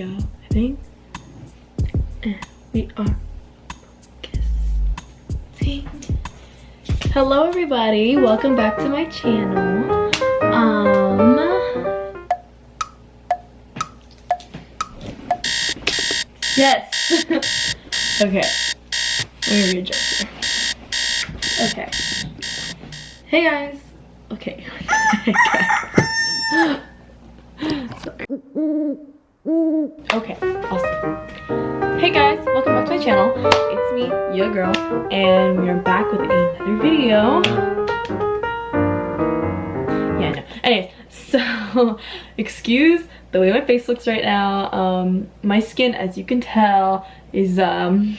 go, I think. And we are focusing. Hello everybody, welcome back to my channel. Yes. Okay. Let me readjust here. Okay. Hey guys. Okay. Sorry. Okay, awesome. Hey guys, welcome back to my channel. It's me, your girl, and we are back with another video. Yeah, I know. Anyways, so excuse the way my face looks right now. My skin, as you can tell, is having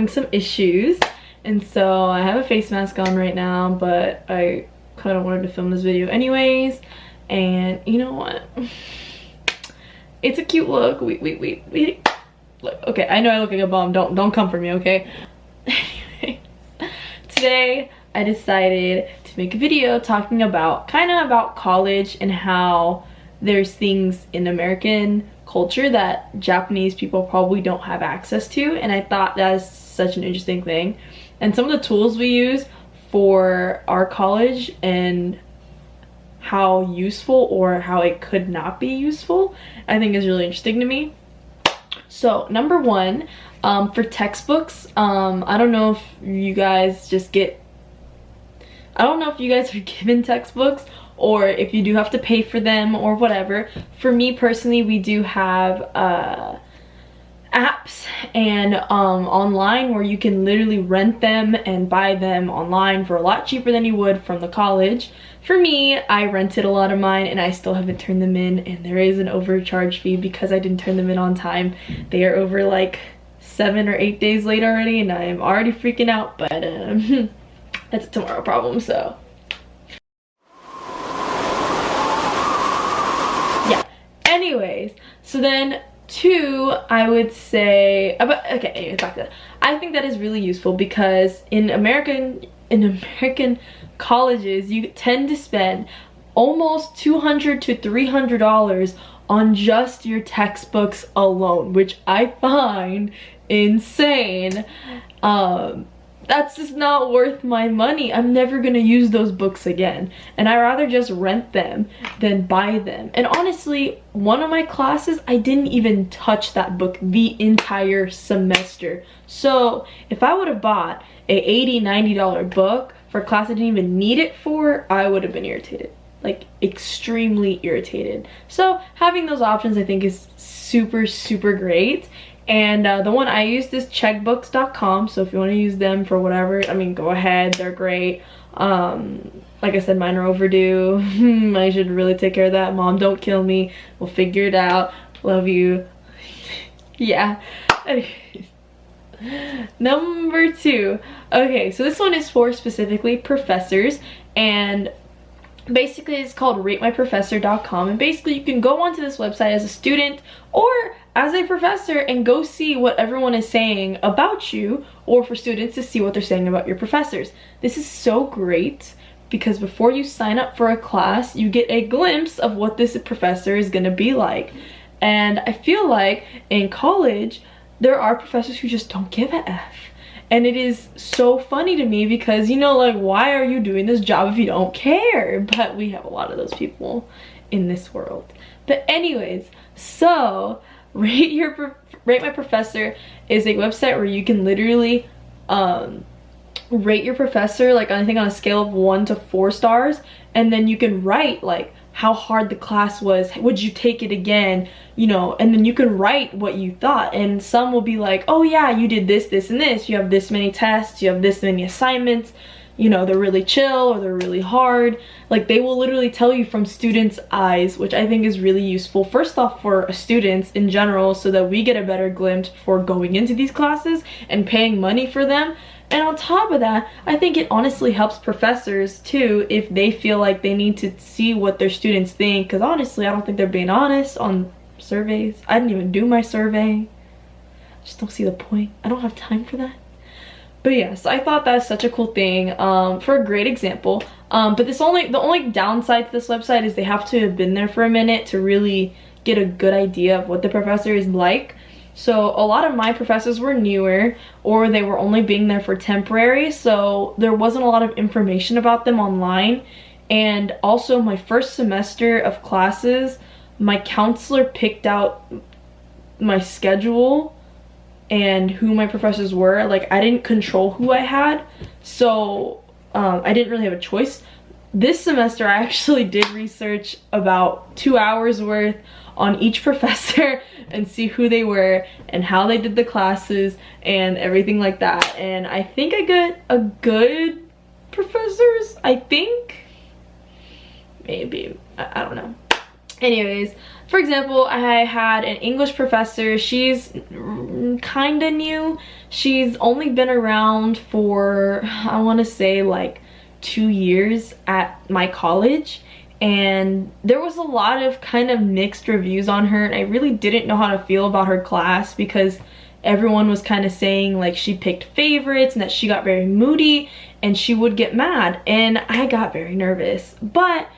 some issues, and so I have a face mask on right now, but I kind of wanted to film this video anyways. And you know what? It's a cute look. Wait. Look, okay, I know I look like a bum. Don't come for me, okay? Anyways, today I decided to make a video talking about about college and how there's things in American culture that Japanese people probably don't have access to, and I thought that is such an interesting thing. And some of the tools we use for our college and how useful or how it could not be useful, I think is really interesting to me. So number one, for textbooks, I don't know if you guys are given textbooks or if you do have to pay for them or whatever. For me personally, we do have apps and online where you can literally rent them and buy them online for a lot cheaper than you would from the college. For me, I rented a lot of mine and I still haven't turned them in, and there is an overcharge fee because I didn't turn them in on time. They are over like 7 or 8 days late already, and I am already freaking out, but that's a tomorrow problem, so yeah. Anyways, so then two, I would say okay, anyways, back to that. I think that is really useful because in American colleges you tend to spend almost $200 to $300 on just your textbooks alone, which I find insane. That's just not worth my money. I'm never gonna use those books again, and I'd rather just rent them than buy them. And honestly, one of my classes, I didn't even touch that book the entire semester. So if I would have bought a $80, $90 book for a class I didn't even need it for, I would have been irritated, like extremely irritated. So having those options I think is super great. And the one I used is checkbooks.com, so if you want to use them for whatever, I mean, go ahead, they're great. Like I said, mine are overdue. I should really take care of that. Mom, don't kill me. We'll figure it out. Love you. Yeah. Anyways. Number two. Okay, so this one is for specifically professors, and basically it's called ratemyprofessor.com, and basically you can go onto this website as a student or as a professor and go see what everyone is saying about you, or for students to see what they're saying about your professors. This is so great because before you sign up for a class, you get a glimpse of what this professor is gonna be like. And I feel like in college, there are professors who just don't give a F. And it is so funny to me because, you know, like, why are you doing this job if you don't care? But we have a lot of those people in this world. But anyways, so Rate My Professor is a website where you can literally rate your professor, like I think on a scale of 1 to 4 stars, and then you can write like how hard the class was, would you take it again, you know, and then you can write what you thought. And some will be like, oh yeah, you did this, this, and this, you have this many tests, you have this many assignments, you know, they're really chill or they're really hard. Like, they will literally tell you from students' eyes, which I think is really useful. First off, for students in general, so that we get a better glimpse before going into these classes and paying money for them. And on top of that, I think it honestly helps professors too if they feel like they need to see what their students think, because honestly, I don't think they're being honest on surveys. I didn't even do my survey. I just don't see the point. I don't have time for that. But yes, I thought that's such a cool thing for a great example. But the only downside to this website is they have to have been there for a minute to really get a good idea of what the professor is like. So a lot of my professors were newer, or they were only being there for temporary, so there wasn't a lot of information about them online. And also my first semester of classes, my counselor picked out my schedule and who my professors were. Like, I didn't control who I had, so I didn't really have a choice. This semester I actually did research about 2 hours worth on each professor and see who they were and how they did the classes and everything like that. And I think I got a good professors, I think. Maybe, I don't know. Anyways, for example, I had an English professor. She's kind of new. She's only been around for, I want to say, like 2 years at my college, and there was a lot of kind of mixed reviews on her, and I really didn't know how to feel about her class because everyone was kind of saying like she picked favorites and that she got very moody and she would get mad, and I got very nervous. But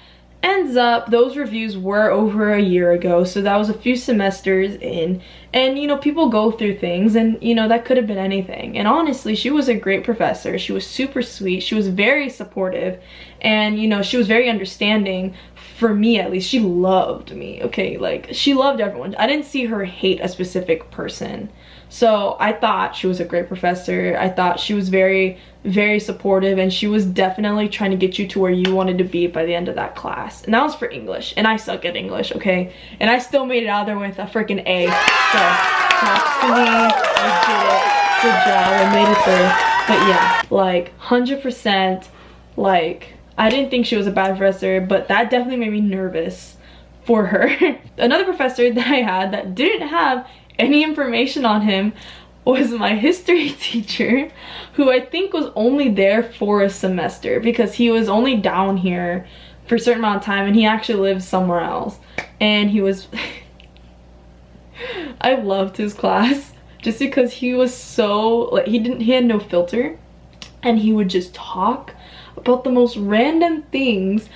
ends up, those reviews were over a year ago, so that was a few semesters in, and you know, people go through things, and you know, that could have been anything. And honestly, she was a great professor. She was super sweet, she was very supportive, and you know, she was very understanding. For me at least, she loved me, okay? Like, she loved everyone. I didn't see her hate a specific person. So I thought she was a great professor. I thought she was very, very supportive, and she was definitely trying to get you to where you wanted to be by the end of that class. And that was for English, and I suck at English, okay? And I still made it out there with a freaking A. So props to me, I did it. Good job, I made it through. But yeah, like 100%, like, I didn't think she was a bad professor, but that definitely made me nervous for her. Another professor that I had that didn't have any information on him was my history teacher, who I think was only there for a semester because he was only down here for a certain amount of time, and he actually lives somewhere else. And he was I loved his class just because he was so, like, he had no filter, and he would just talk about the most random things.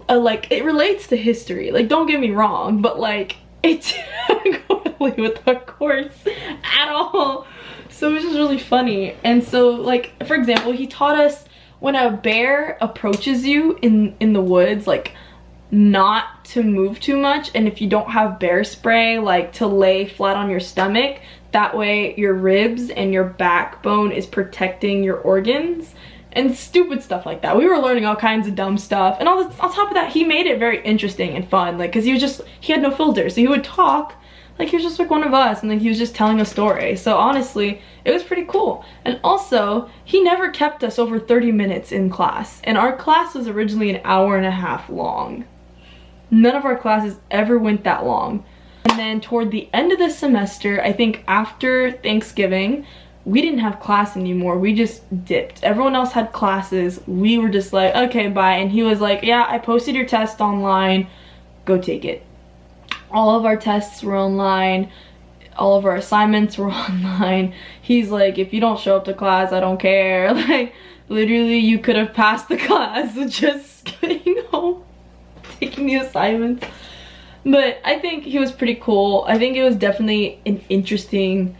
Like, it relates to history, like, don't get me wrong, but like, it didn't go really with our course at all. So it was just really funny. And so, like, for example, he taught us when a bear approaches you in the woods, like, not to move too much, and if you don't have bear spray, like, to lay flat on your stomach, that way your ribs and your backbone is protecting your organs, and stupid stuff like that. We were learning all kinds of dumb stuff, and on top of that, he made it very interesting and fun, like, because he had no filter, so he would talk like he was just like one of us, and like he was just telling a story. So honestly, it was pretty cool. And also, he never kept us over 30 minutes in class, and our class was originally an hour and a half long. None of our classes ever went that long. And then toward the end of the semester, I think after Thanksgiving, we didn't have class anymore. We just dipped. Everyone else had classes. We were just like, okay, bye. And he was like, yeah, I posted your test online. Go take it. All of our tests were online. All of our assignments were online. He's like, if you don't show up to class, I don't care. Like, literally, you could have passed the class with just getting home, taking the assignments. But I think he was pretty cool. I think it was definitely an interesting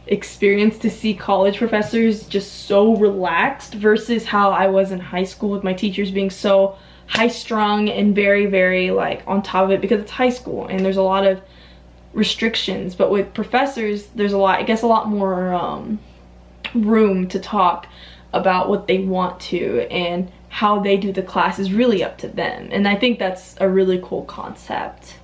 experience to see college professors just so relaxed versus how I was in high school with my teachers being so high-strung and very, very, like, on top of it because it's high school and there's a lot of restrictions. But with professors, there's a lot, I guess, a lot more room to talk about what they want to, and how they do the class is really up to them. And I think that's a really cool concept.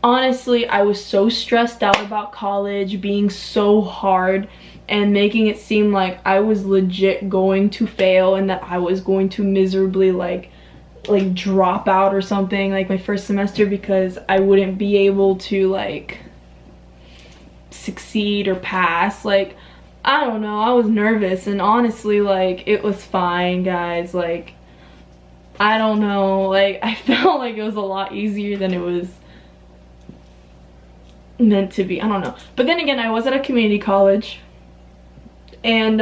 Honestly, I was so stressed out about college being so hard and making it seem like I was legit going to fail and that I was going to miserably like drop out or something like my first semester because I wouldn't be able to like succeed or pass. Like, I don't know, I was nervous, and honestly, like, it was fine, guys. Like, I don't know, like, I felt like it was a lot easier than it was meant to be. I don't know. But then again, I was at a community college, and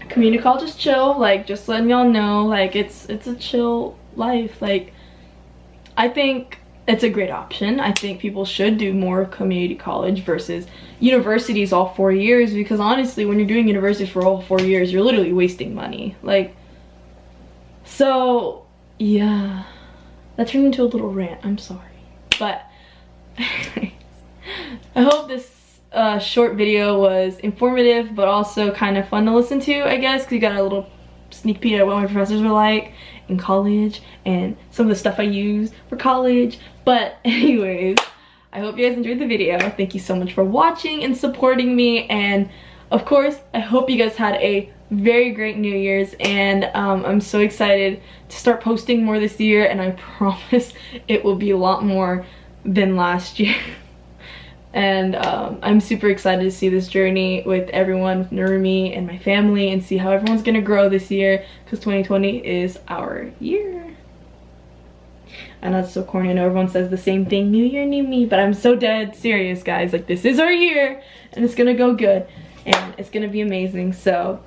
community college is chill, like just letting y'all know, like it's a chill life. Like I think it's a great option. I think people should do more community college versus universities all 4 years, because honestly when you're doing university for all 4 years you're literally wasting money. Like, so yeah, that turned into a little rant, I'm sorry. But I hope this short video was informative but also kind of fun to listen to, I guess, because you got a little sneak peek at what my professors were like in college and some of the stuff I use for college. But anyways, I hope you guys enjoyed the video. Thank you so much for watching and supporting me, and of course I hope you guys had a very great New Year's, and I'm so excited to start posting more this year, and I promise it will be a lot more than last year. And I'm super excited to see this journey with everyone, with Narumi and my family, and see how everyone's gonna grow this year, because 2020 is our year. I know it's so corny, I know everyone says the same thing, new year, new me, but I'm so dead serious, guys. Like, this is our year, and it's gonna go good, and it's gonna be amazing. So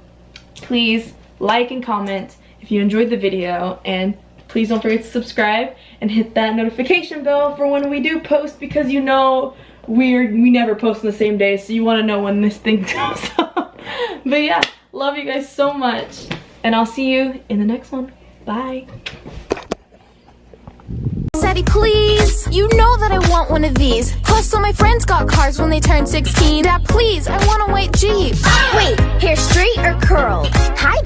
please like and comment if you enjoyed the video, and please don't forget to subscribe and hit that notification bell for when we do post, because you know we never post on the same day, so you want to know when this thing goes up. But yeah, love you guys so much, and I'll see you in the next one. Bye. Daddy, please. You know that I want one of these. Plus, all my friends got cars when they turned 16. Dad, please, I want a white Jeep. Wait, hair straight or curled? Hi,